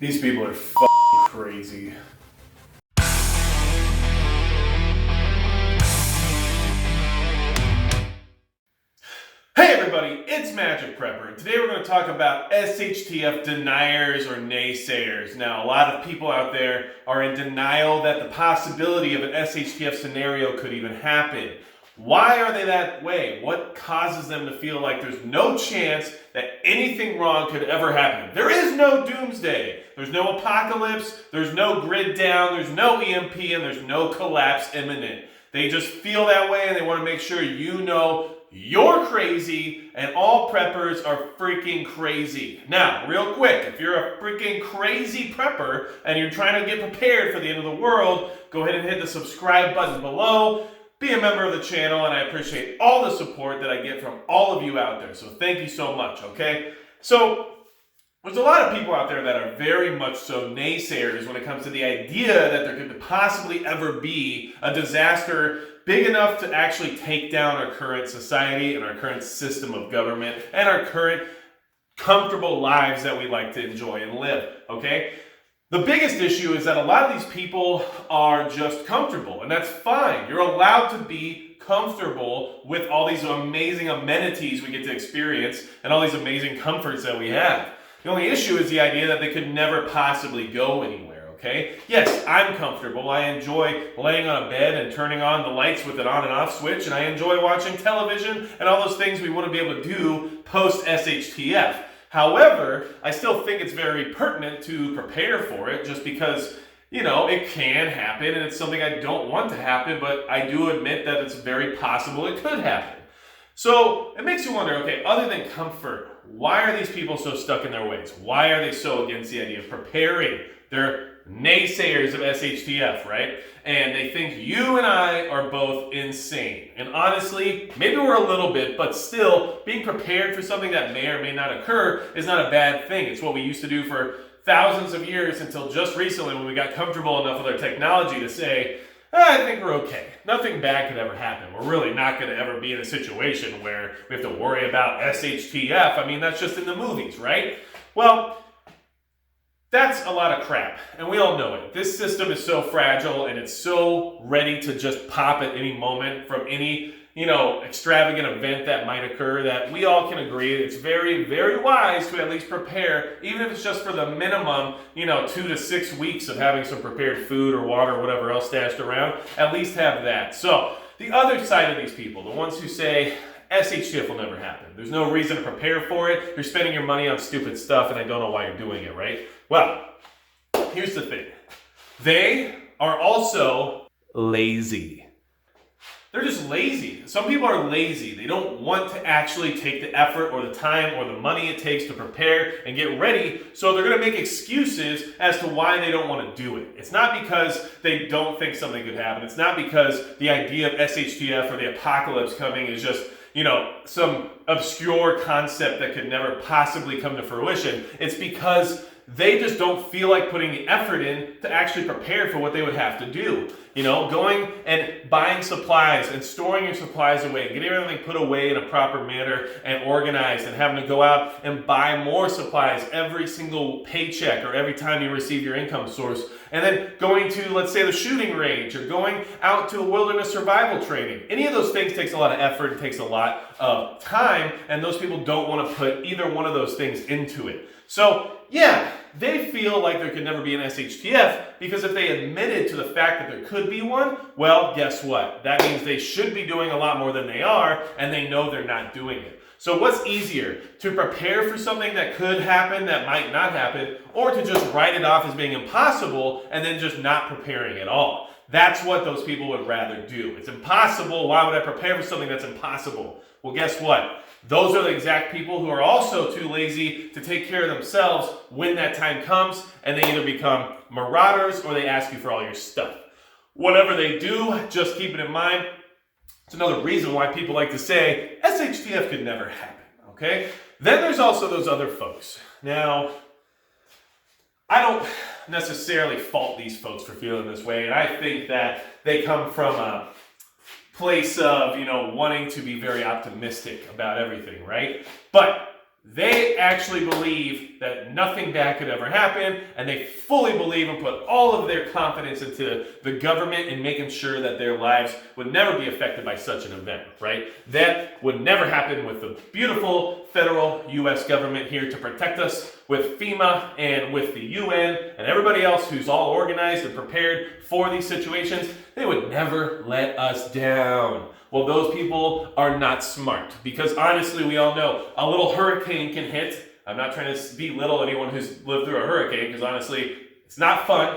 These people are f***ing crazy. Hey everybody, it's Magic Prepper, and today we're going to talk about SHTF deniers or naysayers. Now, a lot of people out there are in denial that the possibility of an SHTF scenario could even happen. Why are they that way? What causes them to feel like there's no chance that anything wrong could ever happen? There is no doomsday. There's no apocalypse. There's no grid down. There's no EMP, and there's no collapse imminent. They just feel that way, and they want to make sure you know you're crazy and all preppers are freaking crazy. Now, real quick, if you're a freaking crazy prepper and you're trying to get prepared for the end of the world, go ahead and hit the subscribe button below. Be a member of the channel, and I appreciate all the support that I get from all of you out there. So thank you so much, okay? So there's a lot of people out there that are very much so naysayers when it comes to the idea that there could possibly ever be a disaster big enough to actually take down our current society and our current system of government and our current comfortable lives that we like to enjoy and live, okay? The biggest issue is that a lot of these people are just comfortable, and that's fine. You're allowed to be comfortable with all these amazing amenities we get to experience and all these amazing comforts that we have. The only issue is the idea that they could never possibly go anywhere, okay? Yes, I'm comfortable. I enjoy laying on a bed and turning on the lights with an on and off switch, and I enjoy watching television and all those things we want to be able to do post-SHTF. However, I still think it's very pertinent to prepare for it just because, you know, it can happen and it's something I don't want to happen, but I do admit that it's very possible it could happen. So it makes you wonder, okay, other than comfort, why are these people so stuck in their ways? Why are they so against the idea of preparing? They're naysayers of SHTF, right? And they think you and I are both insane. And honestly, maybe we're a little bit, but still, being prepared for something that may or may not occur is not a bad thing. It's what we used to do for thousands of years until just recently when we got comfortable enough with our technology to say, I think we're okay. Nothing bad could ever happen. We're really not going to ever be in a situation where we have to worry about SHTF. I mean, that's just in the movies, right? Well, that's a lot of crap, and we all know it. This system is so fragile, and it's so ready to just pop at any moment from any, extravagant event that might occur that we all can agree it's very, very wise to at least prepare, even if it's just for the minimum, 2 to 6 weeks of having some prepared food or water or whatever else stashed around. At least have that. So the other side of these people, the ones who say, SHTF will never happen. There's no reason to prepare for it. You're spending your money on stupid stuff, and I don't know why you're doing it, right? Well, here's the thing. They are also lazy. They're just lazy. Some people are lazy. They don't want to actually take the effort or the time or the money it takes to prepare and get ready, so they're going to make excuses as to why they don't want to do it. It's not because they don't think something could happen. It's not because the idea of SHTF or the apocalypse coming is just some obscure concept that could never possibly come to fruition. It's because they just don't feel like putting the effort in to actually prepare for what they would have to do. Going and buying supplies and storing your supplies away, getting everything put away in a proper manner and organized, and having to go out and buy more supplies every single paycheck or every time you receive your income source. And then going to, let's say, the shooting range or going out to a wilderness survival training. Any of those things takes a lot of effort and takes a lot of time, and those people don't want to put either one of those things into it. So, yeah, they feel like there could never be an SHTF because if they admitted to the fact that there could be one, well, guess what? That means they should be doing a lot more than they are, and they know they're not doing it. So what's easier, to prepare for something that could happen, that might not happen, or to just write it off as being impossible and then just not preparing at all? That's what those people would rather do. It's impossible. Why would I prepare for something that's impossible? Well, guess what? Those are the exact people who are also too lazy to take care of themselves when that time comes, and they either become marauders or they ask you for all your stuff. Whatever they do, just keep it in mind. It's another reason why people like to say SHTF could never happen, okay? Then there's also those other folks. Now, I don't necessarily fault these folks for feeling this way, and I think that they come from a place of, wanting to be very optimistic about everything, right? But They actually believe that nothing bad could ever happen, and they fully believe and put all of their confidence into the government and making sure that their lives would never be affected by such an event, right? That would never happen with the beautiful federal U.S. government here to protect us, with FEMA and with the UN and everybody else who's all organized and prepared for these situations. They would never let us down. Well, those people are not smart, because honestly, we all know a little hurricane can hit. I'm not trying to belittle anyone who's lived through a hurricane, because honestly, it's not fun,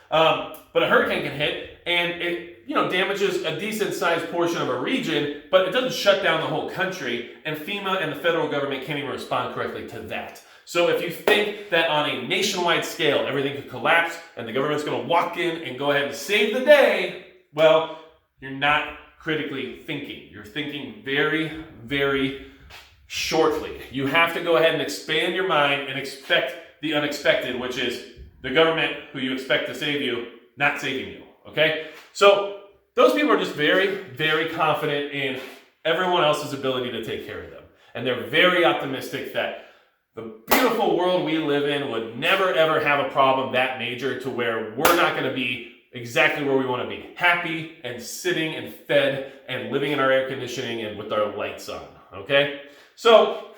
but a hurricane can hit and it, damages a decent sized portion of a region, but it doesn't shut down the whole country, and FEMA and the federal government can't even respond correctly to that. So if you think that on a nationwide scale, everything could collapse and the government's going to walk in and go ahead and save the day, well, you're not critically thinking. You're thinking very, very shortly. You have to go ahead and expand your mind and expect the unexpected, which is the government who you expect to save you, not saving you, okay? So those people are just very, very confident in everyone else's ability to take care of them. And they're very optimistic that the beautiful world we live in would never, ever have a problem that major to where we're not going to be exactly where we want to be, happy and sitting and fed and living in our air conditioning and with our lights on, okay? So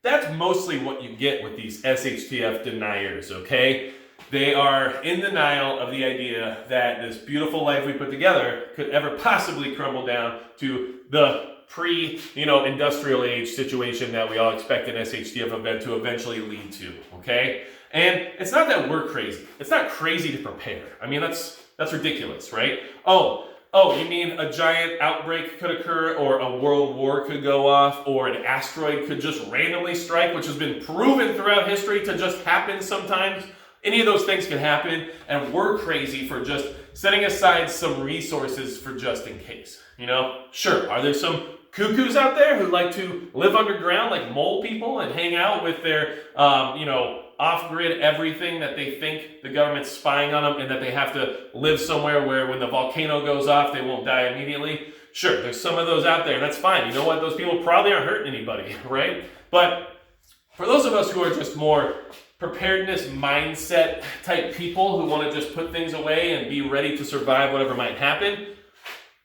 that's mostly what you get with these SHTF deniers, okay? They are in denial of the idea that this beautiful life we put together could ever possibly crumble down to the pre-industrial age situation that we all expect an SHTF event to eventually lead to, okay? And it's not that we're crazy. It's not crazy to prepare. I mean, that's ridiculous, right? Oh, you mean a giant outbreak could occur, or a world war could go off, or an asteroid could just randomly strike, which has been proven throughout history to just happen sometimes? Any of those things can happen, and we're crazy for just setting aside some resources for just in case, Sure, are there some cuckoos out there who like to live underground like mole people and hang out with their, off-grid everything that they think the government's spying on them, and that they have to live somewhere where when the volcano goes off, they won't die immediately? Sure, there's some of those out there, and that's fine. You know what? Those people probably aren't hurting anybody, right? But for those of us who are just more preparedness mindset type people who want to just put things away and be ready to survive whatever might happen,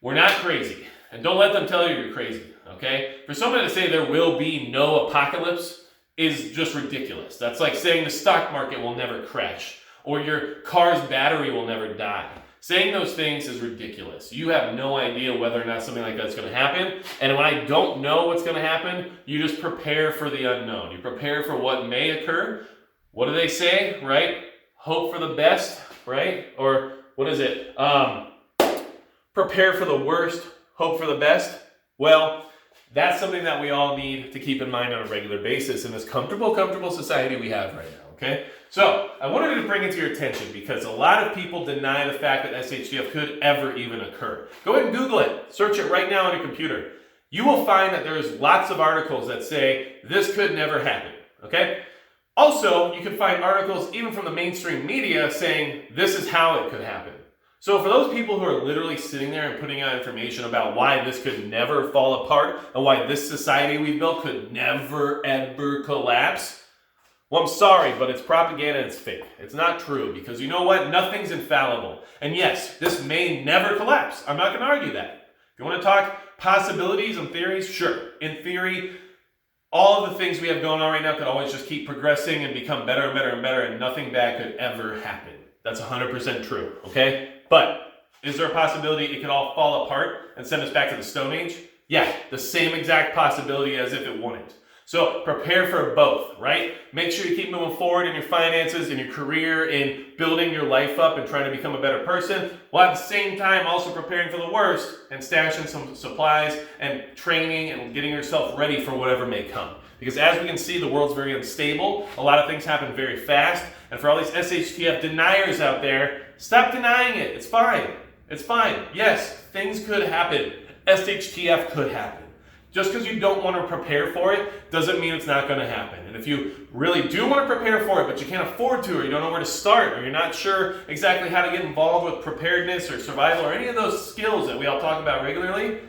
we're not crazy. And don't let them tell you you're crazy, okay? For someone to say there will be no apocalypse is just ridiculous. That's like saying the stock market will never crash, or your car's battery will never die. Saying those things is ridiculous. You have no idea whether or not something like that's going to happen. And when I don't know what's going to happen, you just prepare for the unknown. You prepare for what may occur. What do they say, right? Hope for the best, right? Or what is it? Prepare for the worst, hope for the best. Well, that's something that we all need to keep in mind on a regular basis in this comfortable society we have right now, okay? So I wanted to bring it to your attention because a lot of people deny the fact that SHTF could ever even occur. Go ahead and Google it. Search it right now on your computer. You will find that there's lots of articles that say this could never happen, okay? Also, you can find articles even from the mainstream media saying this is how it could happen. So for those people who are literally sitting there and putting out information about why this could never fall apart and why this society we built could never, ever collapse, well, I'm sorry, but it's propaganda and it's fake. It's not true, because you know what? Nothing's infallible. And yes, this may never collapse. I'm not going to argue that. If you want to talk possibilities and theories, sure. In theory, all of the things we have going on right now could always just keep progressing and become better and better and better, and nothing bad could ever happen. That's 100% true, okay? But is there a possibility it could all fall apart and send us back to the Stone Age? Yeah, the same exact possibility as if it wouldn't. So prepare for both, right? Make sure you keep moving forward in your finances, in your career, in building your life up and trying to become a better person, while at the same time also preparing for the worst and stashing some supplies and training and getting yourself ready for whatever may come. Because as we can see, the world's very unstable. A lot of things happen very fast. And for all these SHTF deniers out there, stop denying it. It's fine. It's fine. Yes, things could happen. SHTF could happen. Just because you don't want to prepare for it doesn't mean it's not going to happen. And if you really do want to prepare for it, but you can't afford to, or you don't know where to start, or you're not sure exactly how to get involved with preparedness or survival or any of those skills that we all talk about regularly,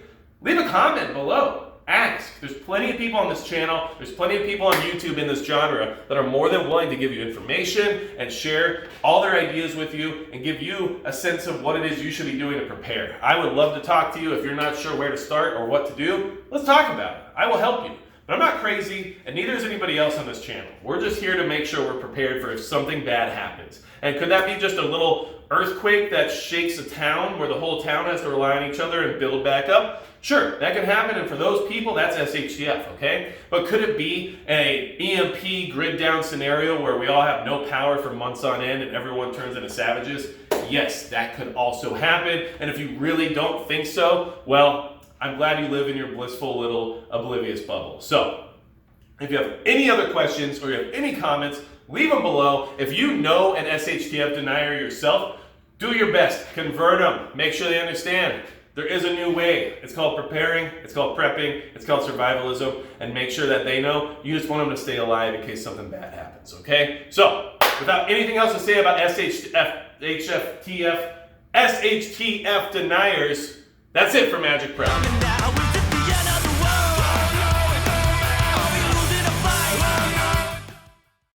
leave a comment below. ask. There's plenty of people on this channel, there's plenty of people on YouTube in this genre that are more than willing to give you information and share all their ideas with you and give you a sense of what it is you should be doing to prepare. I would love to talk to you. If you're not sure where to start or what to do, let's talk about it. I will help you. But I'm not crazy, and neither is anybody else on this channel. We're just here to make sure we're prepared for if something bad happens. And could that be just a little earthquake that shakes a town where the whole town has to rely on each other and build back up? Sure, that can happen, and for those people, that's SHTF, okay? But could it be an EMP grid down scenario where we all have no power for months on end and everyone turns into savages? Yes, that could also happen, and if you really don't think so, well, I'm glad you live in your blissful little oblivious bubble. So, if you have any other questions or you have any comments, leave them below. If you know an SHTF denier yourself, do your best. Convert them. Make sure they understand. There is a new way. It's called preparing. It's called prepping. It's called survivalism. And make sure that they know you just want them to stay alive in case something bad happens, okay? So, without anything else to say about SHTF deniers, that's it for Magic Prep.